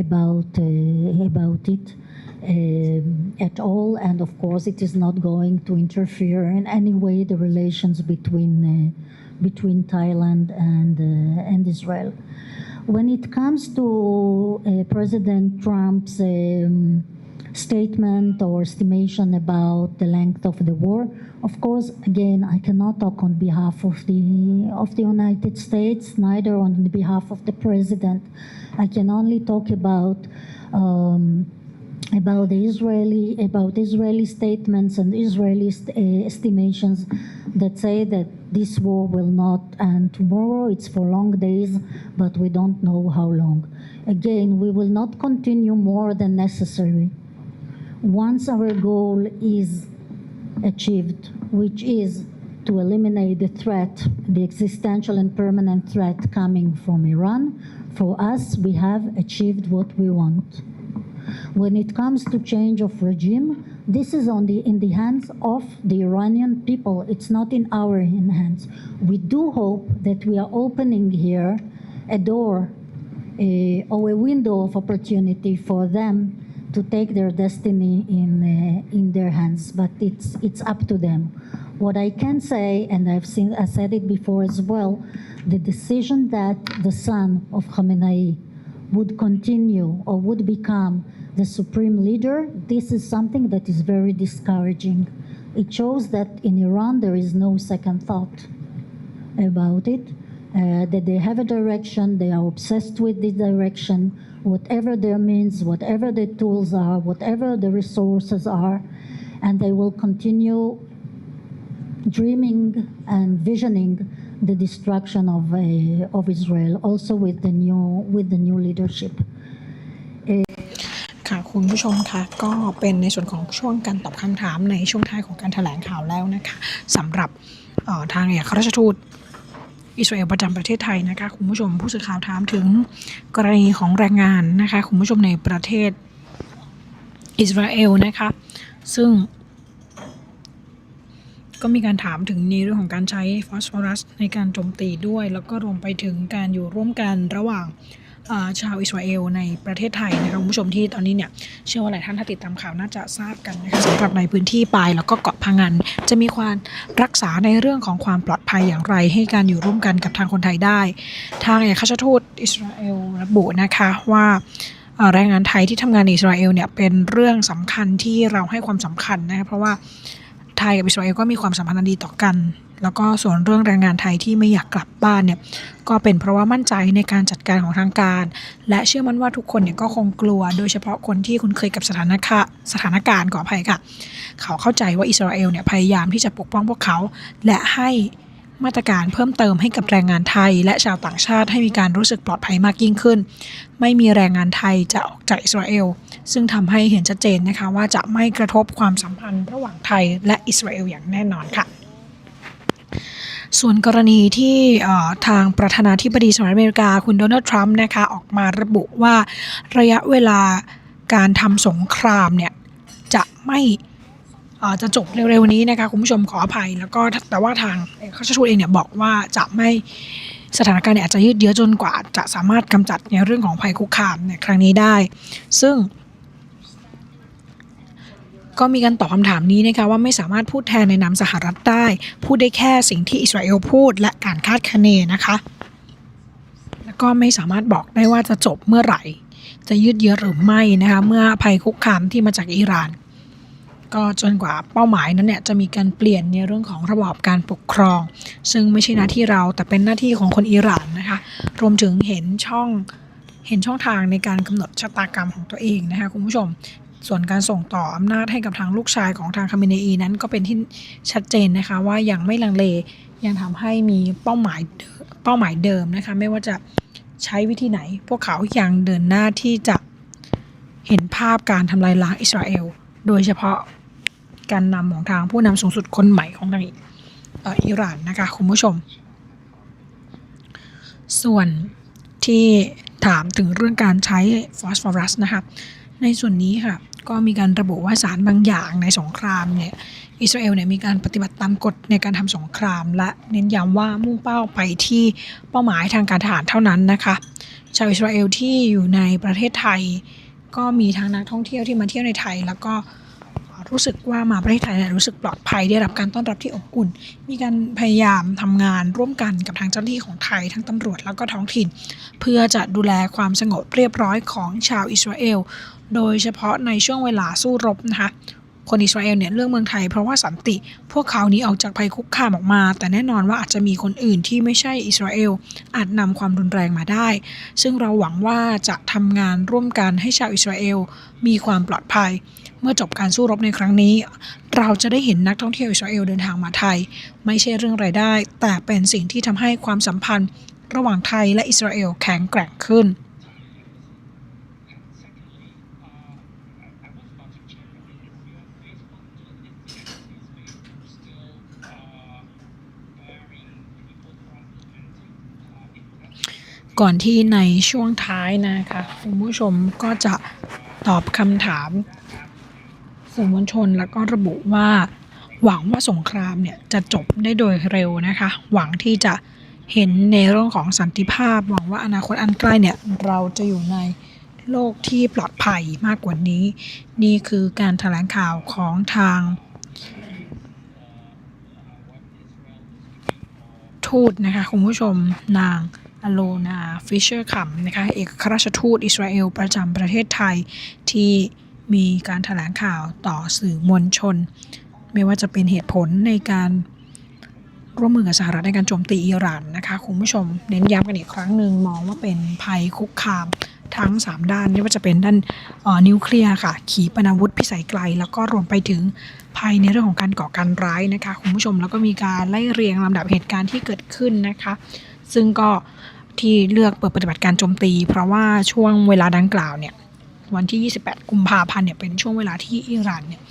about it at all. And of course, it is not going to interfere in any way the relations between Thailand and Israel. When it comes to President Trump's statement or estimation about the length of the war, of course, again, I cannot talk on behalf of the United States, neither on behalf of the President. I can only talk about Israeli statements and Israeli estimations that say that this war will not end tomorrow. It's for long days, but we don't know how long. Again, we will not continue more than necessary. Once our goal is achieved, which is to eliminate the threat, the existential and permanent threat coming from Iran, for us, we have achieved what we want. When it comes to change of regime, this is in the hands of the Iranian people. It's not in our hands. We do hope that we are opening here a door or a window of opportunity for them to take their destiny in their hands, but it's up to them. What I can say, and I said it before as well, the decision that the son of Khamenei would continue or would become the supreme leader, this is something that is very discouraging. It shows that in Iran there is no second thought about it, that they have a direction, they are obsessed with this direction, whatever their means, whatever the tools are, whatever the resources are, and they will continue dreaming and visioning the destruction of Israel, also with the new leadership. ค่ะคุณผู้ชมคะก็เป็นในส่วนของช่วงการตอบคำถามในช่วงท้ายของการแถลงข่าวแล้วนะคะสำหรับทางเอกอัครราชทูตอิสราเอลประจำประเทศไทยนะคะคุณผู้ชมผู้สื่อข่าวถามถึงกรณีของแรงงานนะคะคุณผู้ชมในประเทศอิสราเอลนะคะซึ่งก็มีการถามถึงในเรื่องของการใช้ฟอสฟอรัสในการโจมตีด้วยแล้วก็รวมไปถึงการอยู่ร่วมกันระหว่างชาวอิสราเอลในประเทศไทยนะคะคุณผู้ชมที่ตอนนี้เนี่ยเชื่อว่าหลายท่านถ้าติดตามข่าวน่าจะทราบกันนะคะสำหรับในพื้นที่ปายแล้วก็เกาะพะงันจะมีความรักษาในเรื่องของความปลอดภัยอย่างไรให้การอยู่ร่วมกันกับทางคนไทยได้ทางเอกอัครราชทูตอิสราเอลระบุนะคะว่าแรงงานไทยที่ทำงานในอิสราเอลเนี่ยเป็นเรื่องสำคัญที่เราให้ความสำคัญนะคะเพราะว่าไทยกับอิสราเอลก็มีความสัมพันธ์ดีต่อกันแล้วก็ส่วนเรื่องแรงงานไทยที่ไม่อยากกลับบ้านเนี่ยก็เป็นเพราะว่ามั่นใจในการจัดการของทางการและเชื่อมั่นว่าทุกคนเนี่ยก็คงกลัวโดยเฉพาะคนที่คุ้นเคยกับสถานการณ์ขออภัยค่ะเขาเข้าใจว่าอิสราเอลเนี่ยพยายามที่จะปกป้องพวกเขาและให้มาตรการเพิ่มเติมให้กับแรงงานไทยและชาวต่างชาติให้มีการรู้สึกปลอดภัยมากยิ่งขึ้นไม่มีแรงงานไทยจะออกจากอิสราเอลซึ่งทำให้เห็นชัดเจนนะคะว่าจะไม่กระทบความสัมพันธ์ระหว่างไทยและอิสราเอลอย่างแน่นอนค่ะส่วนกรณีที่ทางประธานาธิบดีสหรัฐอเมริกาคุณโดนัลด์ทรัมป์นะคะออกมาระบุว่าระยะเวลาการทำสงครามเนี่ยจะไม่จะจบเร็วๆนี้นะคะคุณผู้ชมขออภัยแล้วก็แต่ว่าทางเอกอัครราชทูตเองเนี่ยบอกว่าจะไม่สถานการณ์เนี่ยอาจจะยืดเยื้อจนกว่าจะสามารถกำจัดในเรื่องของภัยคุกคามในครั้งนี้ได้ซึ่งก็มีการตอบคำถามนี้นะคะว่าไม่สามารถพูดแทนในนามสหรัฐได้พูดได้แค่สิ่งที่อิสราเอลพูดและการคาดคะเนนะคะแล้วก็ไม่สามารถบอกได้ว่าจะจบเมื่อไหร่จะยืดเยื้อหรือไม่นะคะเมื่อภัยคุกคามที่มาจากอิหร่านก็จนกว่าเป้าหมายนั้นเนี่ยจะมีการเปลี่ยนในเรื่องของระบอบการปกครองซึ่งไม่ใช่หน้าที่เราแต่เป็นหน้าที่ของคนอิหร่านนะคะรวมถึงเห็นช่องทางในการกำหนดชะตากรรมของตัวเองนะคะคุณผู้ชมส่วนการส่งต่ออำนาจให้กับทางลูกชายของทางคาเมเนอีนั้นก็เป็นที่ชัดเจนนะคะว่ายังไม่ลังเลยังทำให้มีเป้าหมายเดิมนะคะไม่ว่าจะใช้วิธีไหนพวกเขายังเดินหน้าที่จะเห็นภาพการทำลายล้างอิสราเอลโดยเฉพาะการนำของทางผู้นำสูงสุดคนใหม่ของทางอิหร่านนะคะคุณผู้ชมส่วนที่ถามถึงเรื่องการใช้ฟอสฟอรัสนะคะในส่วนนี้ค่ะก็มีการระบุว่าสารบางอย่างในสงครามเนี่ยอิสราเอลเนี่ยมีการปฏิบัติตามกฎในการทำสงครามและเน้นย้ำว่ามุ่งเป้าไปที่เป้าหมายทางการทหารเท่านั้นนะคะชาวอิสราเอลที่อยู่ในประเทศไทยก็มีทั้งนักท่องเที่ยวที่มาเที่ยวในไทยแล้วก็รู้สึกว่ามาประเทศไทยรู้สึกปลอดภัยได้รับการต้อนรับที่อบอุ่นมีการพยายามทำงานร่วมกันกับทางเจ้าหน้าที่ของไทยทั้งตำรวจแล้วก็ท้องถิ่นเพื่อจะดูแลความสงบเรียบร้อยของชาวอิสราเอลโดยเฉพาะในช่วงเวลาสู้รบนะคะคนอิสราเอลเนี่ยเลือกเมืองไทยเพราะว่าสันติพวกเขานี้ออกจากภัยคุกคามออกมาแต่แน่นอนว่าอาจจะมีคนอื่นที่ไม่ใช่อิสราเอลอาจนำความรุนแรงมาได้ซึ่งเราหวังว่าจะทำงานร่วมกันให้ชาวอิสราเอลมีความปลอดภัยเมื่อจบการสู้รบในครั้งนี้เราจะได้เห็นนักท่องเที่ยวอิสราเอลเดินทางมาไทยไม่ใช่เรื่องรายได้แต่เป็นสิ่งที่ทำให้ความสัมพันธ์ระหว่างไทยและอิสราเอลแข็งแกร่งขึ้นก่อนที่ในช่วงท้ายนะคะคุณผู้ชมก็จะตอบคำถามสื่อมวลชนแล้วก็ระบุว่าหวังว่าสงครามเนี่ยจะจบได้โดยเร็วนะคะหวังที่จะเห็นในเรื่องของสันติภาพหวังว่าอนาคตอันใกล้เนี่ยเราจะอยู่ในโลกที่ปลอดภัยมากกว่านี้นี่คือการแถลงข่าวของทางทูตนะคะคุณผู้ชมนางอโลนาฟิชเชอร์คัมนะคะเอกอัครราชทูตอิสราเอลประจำประเทศไทยที่มีการแถลงข่าวต่อสื่อมวลชนไม่ว่าจะเป็นเหตุผลในการร่วมมือกับสหรัฐในการโจมตีอิหร่านนะคะคุณผู้ชมเน้นย้ำกันอีกครั้งหนึ่งมองว่าเป็นภัยคุกคามท ทั้ง3ด้านไม่ว่าจะเป็นด้านนิวเคลียร์ค่ะขีปนาวุธพิสัยไกลแล้วก็รวมไปถึงภัยในเรื่องของการก่อการร้ายนะคะคุณผู้ชมแล้วก็มีการไล่เรียงลำดับเหตุการณ์ที่เกิดขึ้นนะคะซึ่งก็ที่เลือกเปิดปฏิบัติการโจมตีเพราะว่าช่วงเวลาดังกล่าวเนี่ยวันที่28กุมภาพันธ์เนี่ยเป็นช่วงเวลาที่อิหร่านเนี่ย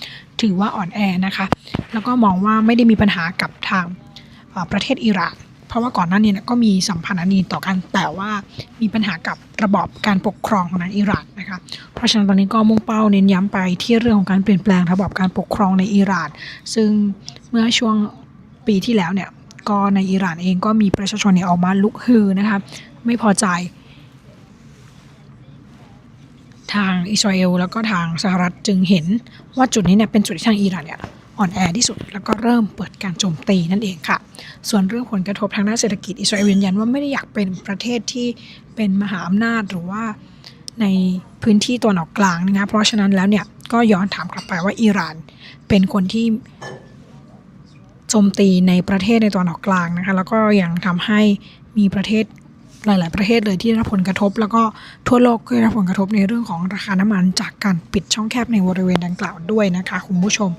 ถือว่าอ่อนแอนะคะแล้วก็มองว่าไม่ได้มีปัญหากับทางประเทศอิหร่านเพราะว่าก่อนหน้านี้ก็มีสัมพันธ์อันดีต่อกันแต่ว่ามีปัญหากับระบอบการปกครองของทางอิหร่านนะคะเพราะฉะนั้นตอนนี้ก็มุ่งเป้าเน้นย้ำไปที่เรื่องของการเปลี่ยนแปลงระบอบการปกครองในอิหร่านซึ่งเมื่อช่วงปีที่แล้วเนี่ยก็ในอิหร่านเองก็มีประชาชนออกมาลุกฮือนะคะไม่พอใจทางอิสราเอลแล้วก็ทางสหรัฐจึงเห็นว่าจุดนี้เนี่ยเป็นจุดที่ทางอิหร่านเนี่ยอ่อนแอที่สุดแล้วก็เริ่มเปิดการโจมตีนั่นเองค่ะส่วนเรื่องผลกระทบทางด้านเศรษฐกิจอิสราเอลยืนยันว่าไม่ได้อยากเป็นประเทศที่เป็นมหาอำนาจหรือว่าในพื้นที่ตะวันออกกลางนะคะเพราะฉะนั้นแล้วเนี่ยก็ย้อนถามกลับไปว่าอิหร่านเป็นคนที่โจมตีในประเทศในตะวันออกกลางนะคะแล้วก็ยังทำให้มีประเทศหลายๆประเทศเลยที่ได้รับผลกระทบแล้วก็ทั่วโลกก็ได้รับผลกระทบในเรื่องของราคาน้ำมันจากการปิดช่องแคบในบริเวณดังกล่าวด้วยนะคะคุณผู้ชม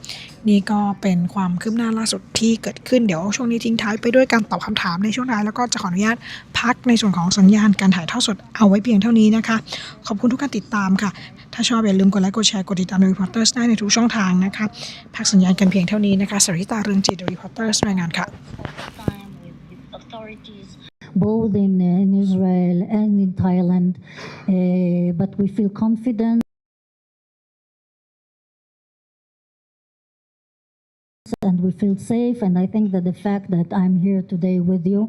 นี่ก็เป็นความคืบหน้าล่าสุดที่เกิดขึ้นเดี๋ยวช่วงนี้ทิ้งท้ายไปด้วยการตอบคำถามในช่วงท้ายแล้วก็จะขออนุญาตพักในส่วนของสัญญาณการถ่ายทอดสดเอาไว้เพียงเท่านี้นะคะขอบคุณทุกการติดตามค่ะถ้าชอบอย่าลืมกดไลค์กดแชร์กดติดตาม The Reporters ได้ในทุกช่องทางนะคะพักสัญญาณกันเพียงเท่านี้นะคะสริตาเรืองจิต The Reporters รายงานค่ะboth in Israel and in Thailand, but we feel confident and we feel safe, and I think that the fact that I'm here today with you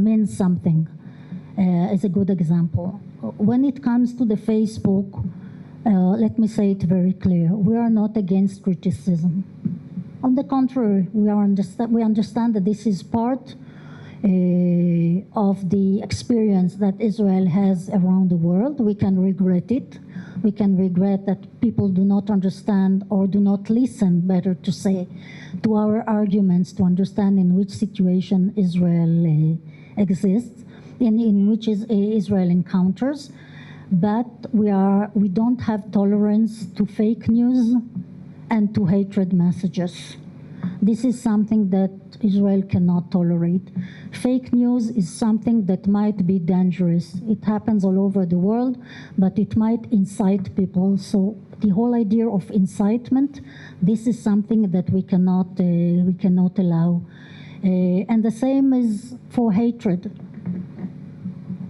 means something. It's a good example. When it comes to the Facebook, let me say it very clear. We are not against criticism. On the contrary, we understand that this is part of the experience that Israel has around the world. We can regret it. We can regret that people do not understand or do not listen, better to say, to our arguments to understand in which situation Israel exists, in which Israel encounters. But we don't have tolerance to fake news and to hatred messages. This is something that Israel cannot tolerate. Fake news is something that might be dangerous. It happens all over the world, but it might incite people. So the whole idea of incitement, this is something that we cannot allow. And the same is for hatred.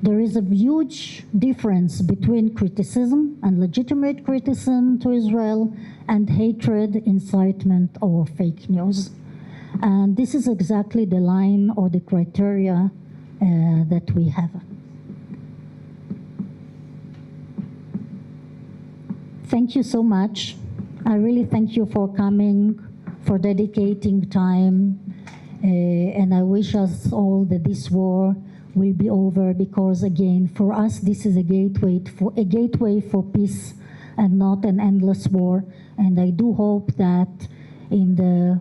There is a huge difference between criticism and legitimate criticism to Israel and hatred, incitement, or fake news. And this is exactly the line or the criteria that we have. Thank you so much. I really thank you for coming, for dedicating time, and I wish us all that this war will be over, because again, for us, this is a gateway for peace and not an endless war. And I do hope that in the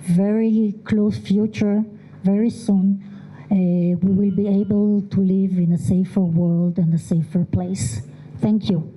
very close future, very soon, we will be able to live in a safer world and a safer place. Thank you.